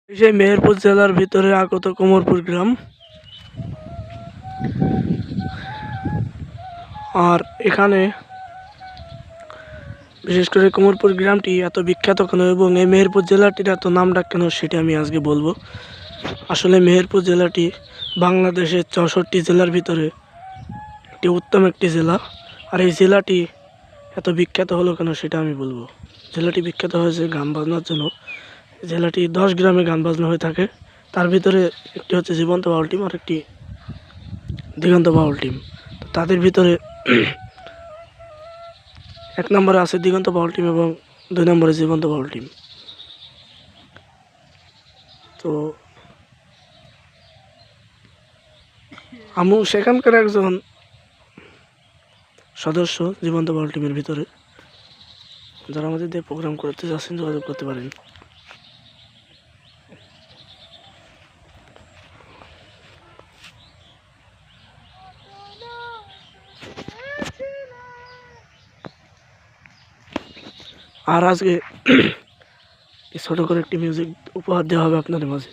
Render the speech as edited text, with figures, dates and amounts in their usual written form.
সেই মেহেরপুর জেলার ভিতরে আগত কোমরপুর গ্রাম। আর এখানে বিশেষ করে কোমরপুর গ্রামটি এত বিখ্যাত কেন এবং এই মেহেরপুর জেলাটির এত নামডাক কেন সেটা আমি আজকে বলবো। আসলে মেহেরপুর জেলাটি বাংলাদেশের 64 জেলার ভিতরে একটি উত্তম একটি জেলা। আর এই জেলাটি এত বিখ্যাত হলো কেন সেটা আমি বলবো। জেলাটি বিখ্যাত হয়েছে গান বাজনার জন্য। জেলাটি 10 গ্রামে গান বাজনা হয়ে থাকে। তার ভিতরে একটি হচ্ছে জীবন্ত বাউল টিম আর একটি দিগন্ত বাউল টিম। তো তাদের ভিতরে 1 নম্বরে আছে দিগন্ত বাউল টিম এবং 2 নম্বরে জীবন্ত বাউল টিম। তো আমি সেখানকার একজন সদস্য জীবন্ত বাউল টিমের ভিতরে। যারা আমাদের দিয়ে প্রোগ্রাম করতে যাচ্ছেন যোগাযোগ করতে পারেন। আর আজকে ছোট করে একটি মিউজিক উপহার দেওয়া হবে আপনাদের মাঝে।